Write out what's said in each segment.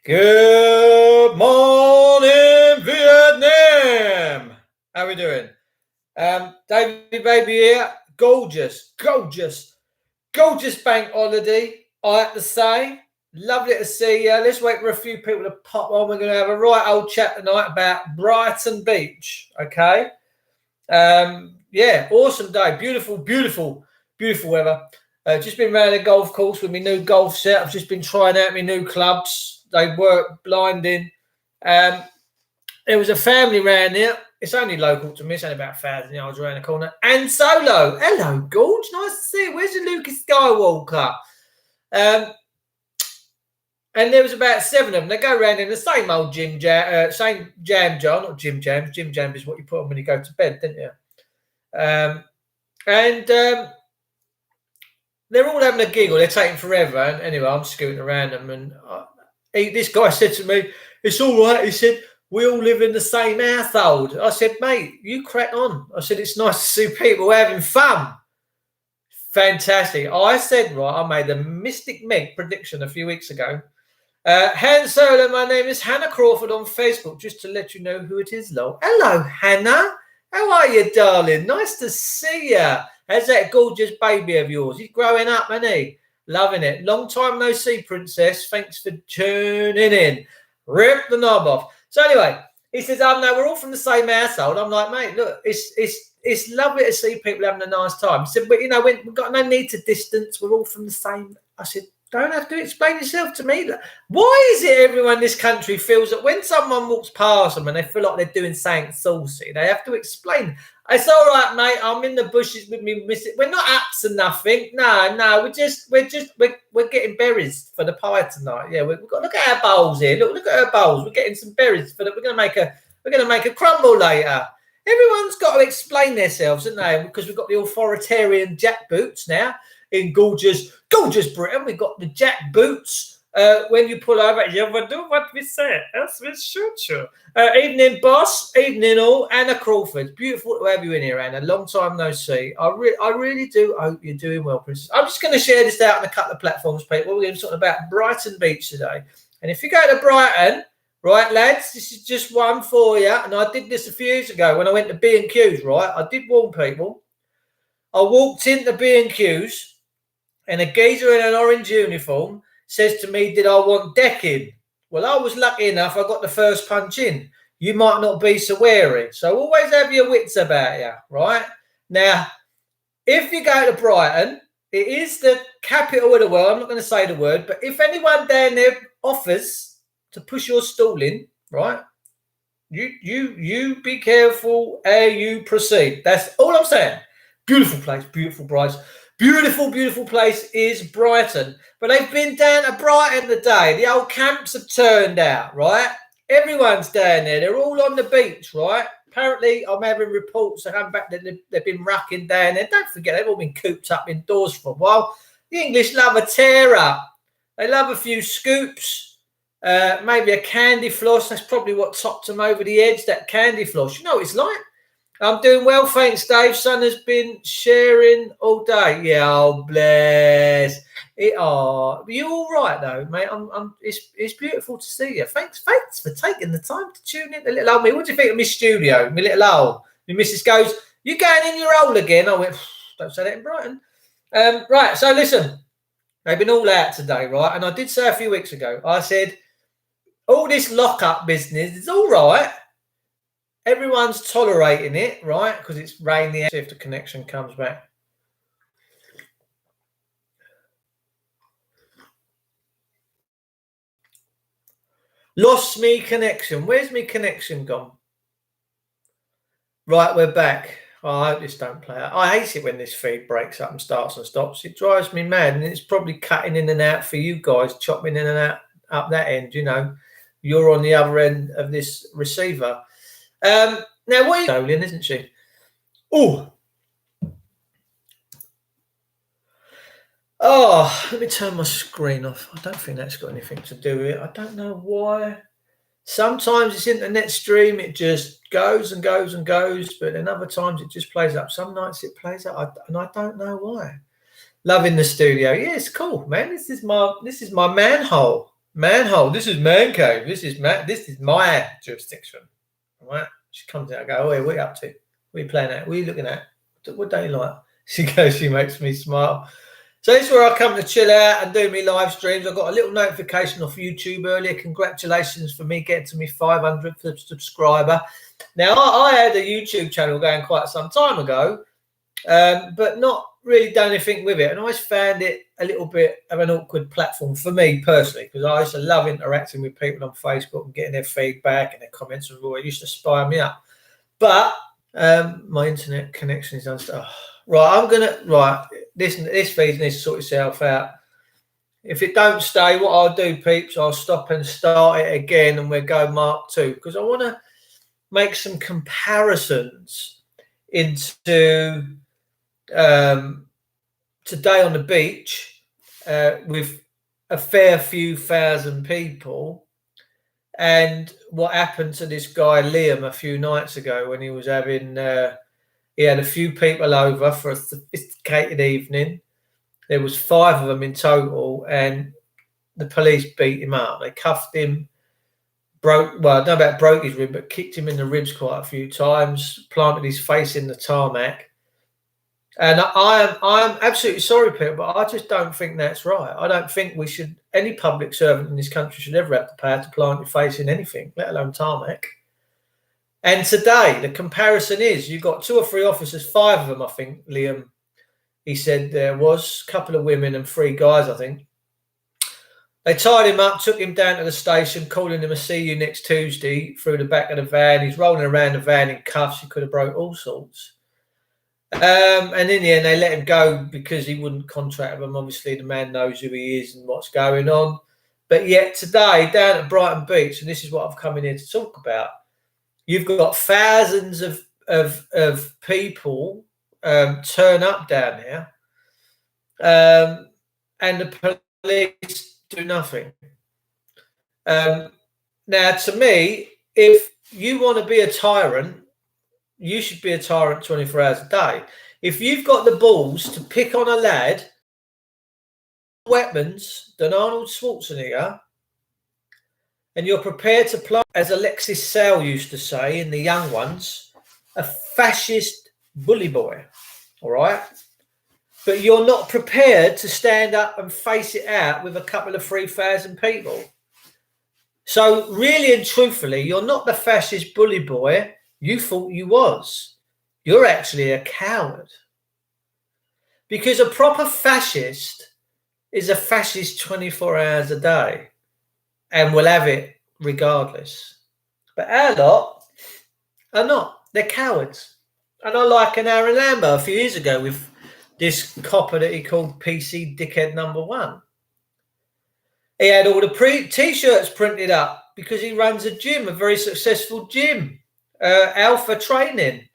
Good morning, Vietnam. How we doing? Davey Baby here. Gorgeous bank holiday, I have to say. Lovely to see you. Let's wait for a few people to pop on. We're going to have a right old chat tonight about Brighton Beach, okay? Yeah, awesome day. Beautiful weather. Just been around the golf course with my new golf set. I've just been trying out my new clubs. They work blinding. There was a family around here. It's only local to me. It's only about 1,000 yards around the corner. And Solo. Hello, Gorge. Nice to see you. Where's the Lucas Skywalker? And there was about 7 of them. They go around in the same old same jam jar. Not Jim Jams. Jim Jam is what you put on when you go to bed, didn't you? They're all having a giggle. They're taking forever. And anyway, I'm scooting around them. And this guy said to me, "It's all right." He said, "We all live in the same household." I said, "Mate, you crack on." I said, "It's nice to see people having fun." Fantastic. I said, right, I made a Mystic Meg prediction a few weeks ago. Han Solo, my name is Hannah Crawford on Facebook, just to let you know who it is, lol. Hello, Hannah. How are you, darling? Nice to see you. How's that gorgeous baby of yours? He's growing up, isn't he? Loving it. Long time no see, princess. Thanks for tuning in. Rip the knob off. So anyway, he says, no, we're all from the same household. I'm like, mate, look, it's lovely to see people having a nice time. He said, but, we've got no need to distance. We're all from the same. I said, don't have to explain yourself to me. Why is it everyone in this country feels that when someone walks past them and they feel like they're doing something saucy, they have to explain? It's all right, mate. I'm in the bushes with me. We're not apps and nothing. No. We're getting berries for the pie tonight. Yeah, we've got look at our bowls here. Look at our bowls. We're getting some berries for we're gonna make a crumble later. Everyone's got to explain themselves, haven't they? Because we've got the authoritarian jack boots now in gorgeous Britain. We've got the jack boots. When you pull over, you will do what we say. Else we shoot you. Evening, boss. Evening, all. Anna Crawford. Beautiful to have you in here, Anna. Long time no see. I really do hope you're doing well, Princess. I'm just going to share this out on a couple of platforms, people. We're going to talk about Brighton Beach today. And if you go to Brighton, right, lads, this is just one for you. And I did this a few years ago when I went to B&Q's, right? I did warn people. I walked into B&Q's and a geezer in an orange uniform says to me, did I want decking? Well, I was lucky enough. I got the first punch in. You might not be so wary. So always have your wits about you, right? Now, if you go to Brighton, it is the capital of the world. I'm not going to say the word, but if anyone down there offers to push your stool in, right, you be careful how you proceed. That's all I'm saying. Beautiful place, beautiful price. Beautiful place is Brighton. But they've been down to Brighton today. The old camps have turned out, right? Everyone's down there. They're all on the beach, right? Apparently, I'm having reports that come back that they've been rucking down there. Don't forget, they've all been cooped up indoors for a while. The English love a tear up. They love a few scoops, maybe a candy floss. That's probably what topped them over the edge, that candy floss. You know what it's like. I'm doing well, thanks, Dave. Son has been sharing all day. Yeah, oh, bless. You all right, though, mate? It's beautiful to see you. Thanks for taking the time to tune in. The little old me. What do you think of my studio? My little old. My missus goes, you going in your hole again? I went, don't say that in Brighton. Right, so listen. They've been all out today, right? And I did say a few weeks ago, I said, all this lock-up business is all right. Everyone's tolerating it, right? Because it's rainy. See if the connection comes back. Lost me connection. Where's me connection gone? Right, we're back. Oh, I hope this don't play out. I hate it when this feed breaks up and starts and stops. It drives me mad, and it's probably cutting in and out for you guys, chopping in and out up that end. You're on the other end of this receiver. Now, what are you doing, isn't she? Oh, let me turn my screen off. I don't think that's got anything to do with it. I don't know why. Sometimes it's internet stream. It just goes and goes and goes. But then other times it just plays up. Some nights it plays up, and I don't know why. Loving the studio. Yeah, it's cool, man. This is my manhole. Manhole. This is man cave. This is my jurisdiction. Right? She comes out. I go, oh, what are you up to? What are you playing at? What are you looking at? What don't you like? She goes. She makes me smile. So this is where I come to chill out and do me live streams. I got a little notification off YouTube earlier. Congratulations for me getting to me 500th subscriber. Now I had a YouTube channel going quite some time ago, but not really done anything with it. And I always found it a little bit of an awkward platform for me personally, because I used to love interacting with people on Facebook and getting their feedback and their comments, and it used to inspire me up. But my internet connection is unstable. Right, this feed needs to sort itself out. If it don't stay, what I'll do, peeps, I'll stop and start it again, and we'll go Mark 2, because I want to make some comparisons into today on the beach with a fair few thousand people, and what happened to this guy Liam a few nights ago when he was having he had a few people over for a sophisticated evening. There was 5 of them in total, and the police beat him up. They cuffed him, I don't know about broke his rib, but kicked him in the ribs quite a few times, planted his face in the tarmac. And I am absolutely sorry, Peter, but I just don't think that's right. I don't think any public servant in this country should ever have the power to plant your face in anything, let alone tarmac. And today, the comparison is you've got 2 or 3 officers, 5 of them, I think, Liam, he said there was, a couple of women and 3 guys, I think. They tied him up, took him down to the station, calling him a see you next Tuesday through the back of the van. He's rolling around the van in cuffs. He could have broke all sorts. And in the end, they let him go because he wouldn't contract with them. Obviously, the man knows who he is and what's going on. But yet today, down at Brighton Beach, and this is what I've come in here to talk about, you've got thousands of people turn up down there, and the police do nothing. Now, to me, if you want to be a tyrant, you should be a tyrant 24 hours a day. If you've got the balls to pick on a lad, weapons than Arnold Schwarzenegger, and you're prepared to play, as Alexis Sale used to say in The Young Ones, a fascist bully boy, all right? But you're not prepared to stand up and face it out with a couple of 3,000 people. So really and truthfully, you're not the fascist bully boy you thought you was. You're actually a coward. Because a proper fascist is a fascist 24 hours a day and will have it regardless. But our lot are not. They're cowards. And I like an Aaron Lambert a few years ago with this copper that he called PC Dickhead Number 1. He had all the T-shirts printed up because he runs a gym, a very successful gym, Alpha Training.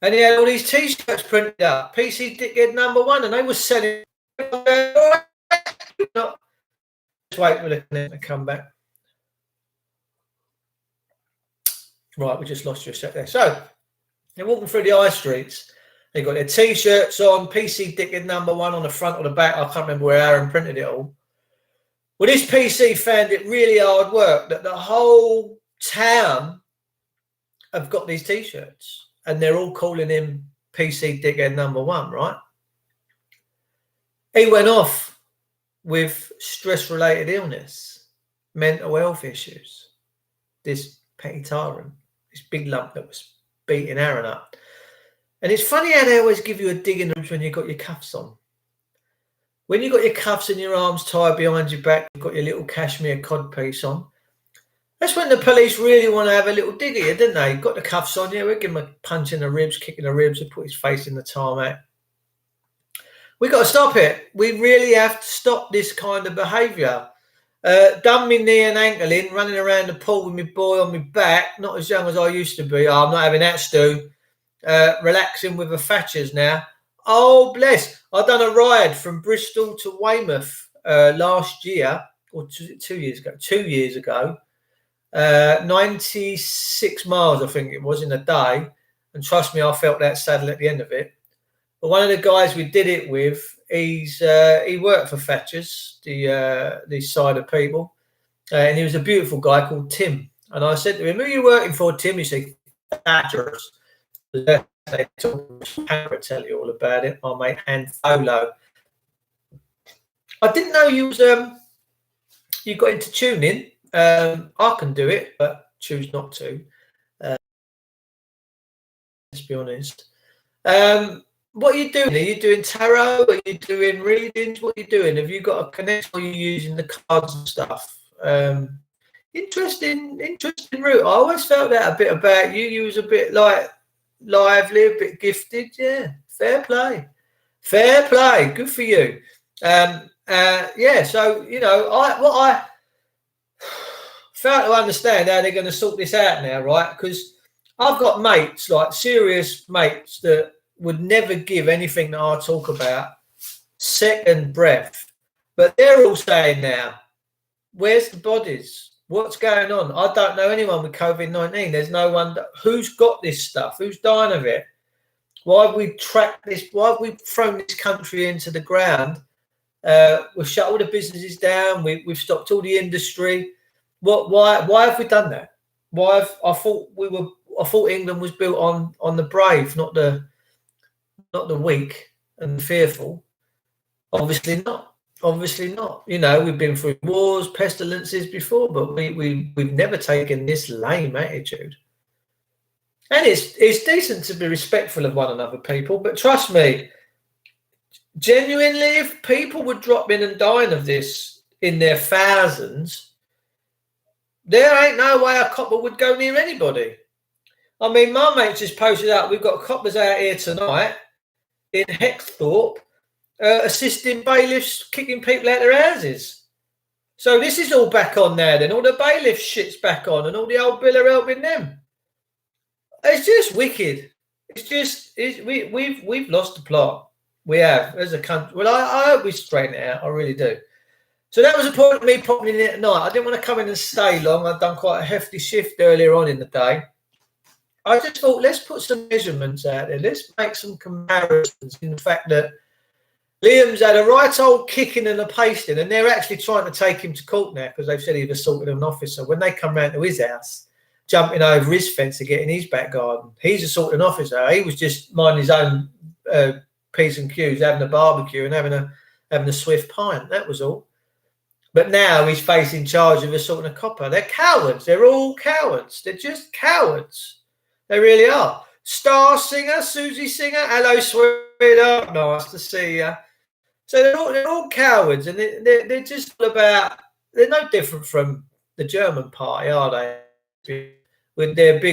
And he had all these T-shirts printed up, PC Dickhead Number 1, and they were selling. Just wait for the come back. Right, we just lost you a sec there. So they're walking through the high streets. They've got their T-shirts on, PC Dickhead Number 1 on the front or the back. I can't remember where Aaron printed it all. Well, this PC found it really hard work that the whole town have got these T-shirts, and they're all calling him PC Dickhead Number 1, right? He went off with stress-related illness, mental health issues. This petty tyrant, this big lump that was beating Aaron up. And it's funny how they always give you a dig in the ribs when you've got your cuffs on. When you've got your cuffs and your arms tied behind your back, you've got your little cashmere codpiece on. That's when the police really want to have a little dig at you, don't they? You've got the cuffs on, yeah, we'll give him a punch in the ribs, kick in the ribs, and put his face in the tarmac. We've got to stop it. We really have to stop this kind of behaviour. Done me knee and ankle in, running around the pool with my boy on my back, not as young as I used to be. Oh, I'm not having that, Stu. Relaxing with the Thatchers now. Oh, bless. I've done a ride from Bristol to Weymouth last year, or 2 years ago. 2 years ago. 96 miles, I think it was, in a day. And trust me, I felt that saddle at the end of it. But one of the guys we did it with, he worked for Thatcher's, the side of people, and he was a beautiful guy called Tim. And I said to him, "Who are you working for, Tim?" He said, "Thatcher's." They tell you all about it. My mate Antholo. I didn't know you was you got into tuning. I can do it, but choose not to. Let's be honest. What are you doing? Are you doing tarot? Are you doing readings? What are you doing? Have you got a connection? Or are you using the cards and stuff? Interesting route. I always felt that a bit about you. You was a bit like lively, a bit gifted. Yeah, fair play. Good for you. Yeah. So I failed to understand how they're going to sort this out now, right? Because I've got mates, like serious mates, that would never give anything that I talk about second breath. But they're all saying now, where's the bodies? What's going on? I don't know anyone with COVID-19. There's no one who's got this stuff, who's dying of it. Why have we tracked this? Why have we thrown this country into the ground? We've shut all the businesses down. We've stopped all the industry. Why have we done that? I thought England was built on the brave, not the weak and fearful. Obviously not. You know, we've been through wars, pestilences before, but we've never taken this lame attitude. And it's decent to be respectful of one another, people. But trust me, genuinely, if people were dropping and dying of this in their thousands, there ain't no way a copper would go near anybody. I mean, my mate just posted out, we've got coppers out here tonight in Hexthorpe assisting bailiffs kicking people out their houses. So this is all back on now then. All the bailiff shit's back on and all the old bill are helping them. It's just wicked. We've lost the plot. We have as a country. Well, I hope we straighten it out. I really do. So that was a point of me popping in at night. I didn't want to come in and stay long. I'd done quite a hefty shift earlier on in the day. I just thought, let's put some measurements out there. Let's make some comparisons in the fact that Liam's had a right old kicking and a pasting, and they're actually trying to take him to court now because they've said he'd assaulted an officer. When they come round to his house, jumping over his fence to get in his back garden, he's assaulted an officer. He was just minding his own P's and Q's, having a barbecue and having a swift pint. That was all. But now he's facing charge of assaulting a copper. They're cowards. They're all cowards. They're just cowards. They really are. Star singer, Susie Singer, hello, sweetheart. Nice to see you. So they're all cowards, and they're just about. They're no different from the German party, are they? With their big